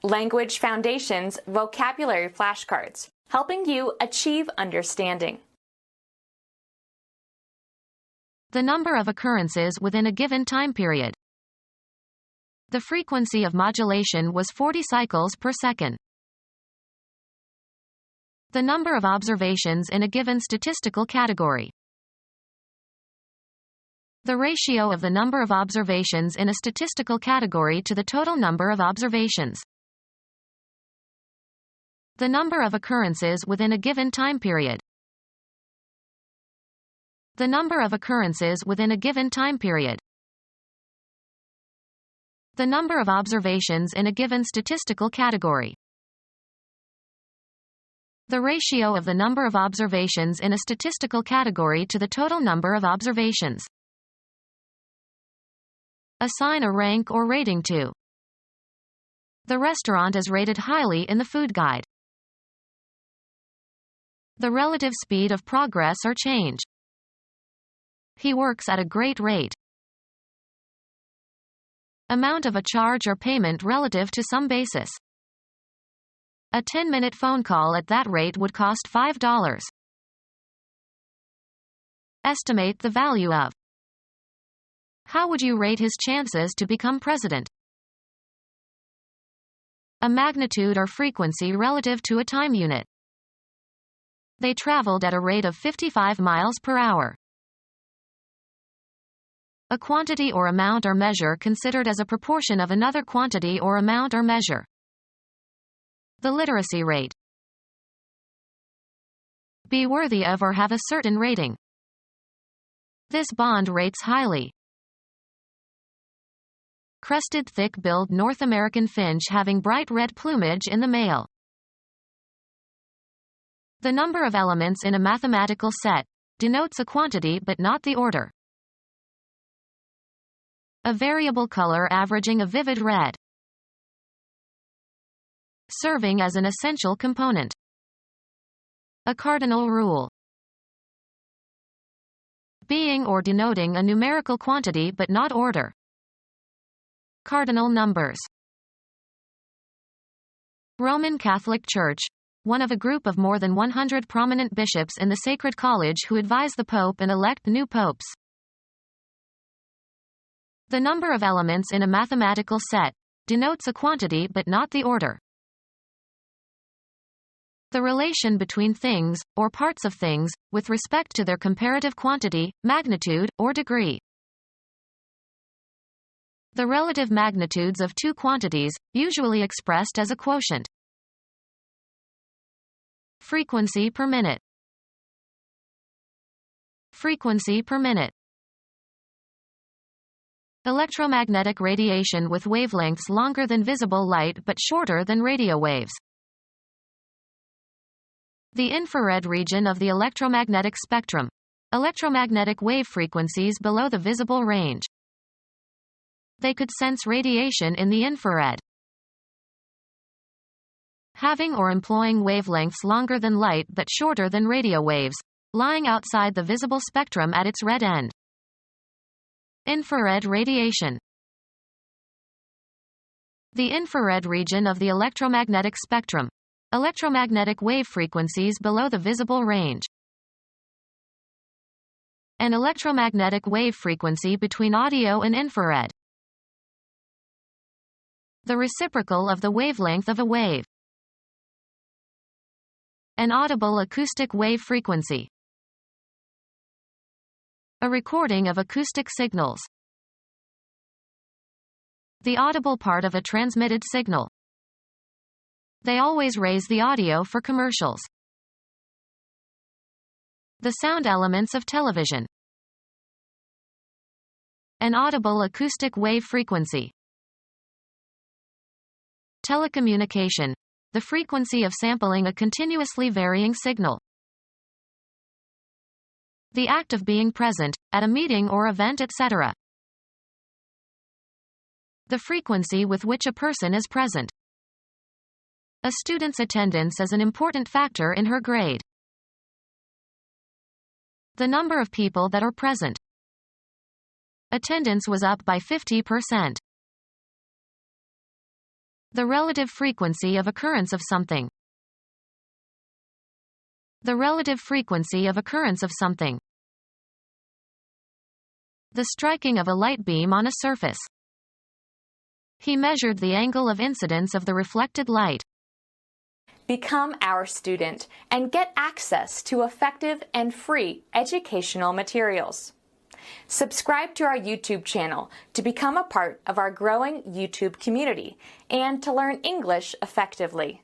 Language Foundations Vocabulary Flashcards, helping you achieve understanding. The number of occurrences within a given time period. The frequency of modulation was 40 cycles per second. The number of observations in a given statistical category. The ratio of the number of observations in a statistical category to the total number of observations. The number of occurrences within a given time period. The number of occurrences within a given time period. The number of observations in a given statistical category. The ratio of the number of observations in a statistical category to the total number of observations. Assign a rank or rating to. The restaurant is rated highly in the food guide. The relative speed of progress or change. He works at a great rate. Amount of a charge or payment relative to some basis. A 10-minute phone call at that rate would cost $5. Estimate the value of. How would you rate his chances to become president? A magnitude or frequency relative to a time unit. They traveled at a rate of 55 miles per hour. A quantity or amount or measure considered as a proportion of another quantity or amount or measure. The literacy rate. Be worthy of or have a certain rating. This bond rates highly. Crested thick-billed North American finch having bright red plumage in the male. The number of elements in a mathematical set denotes a quantity but not the order. A variable color averaging a vivid red. Serving as an essential component. A cardinal rule. Being or denoting a numerical quantity but not order. Cardinal numbers. Roman Catholic Church, one of a group of more than 100 prominent bishops in the Sacred College who advise the Pope and elect new popes. The number of elements in a mathematical set denotes a quantity but not the order. The relation between things, or parts of things, with respect to their comparative quantity, magnitude, or degree. The relative magnitudes of two quantities, usually expressed as a quotient. Frequency per minute. Frequency per minute. Electromagnetic radiation with wavelengths longer than visible light but shorter than radio waves. The infrared region of the electromagnetic spectrum. Electromagnetic wave frequencies below the visible range. They could sense radiation in the infrared. Having or employing wavelengths longer than light but shorter than radio waves, lying outside the visible spectrum at its red end. Infrared radiation. The infrared region of the electromagnetic spectrum. Electromagnetic wave frequencies below the visible range. An electromagnetic wave frequency between audio and infrared. The reciprocal of the wavelength of a wave. An audible acoustic wave frequency. A recording of acoustic signals. The audible part of a transmitted signal. They always raise the audio for commercials. The sound elements of television. An audible acoustic wave frequency. Telecommunication. The frequency of sampling a continuously varying signal. The act of being present, at a meeting or event, etc. The frequency with which a person is present. A student's attendance is an important factor in her grade. The number of people that are present. Attendance was up by 50%. The relative frequency of occurrence of something. The relative frequency of occurrence of something. The striking of a light beam on a surface. He measured the angle of incidence of the reflected light. Become our student and get access to effective and free educational materials. Subscribe to our YouTube channel to become a part of our growing YouTube community and to learn English effectively.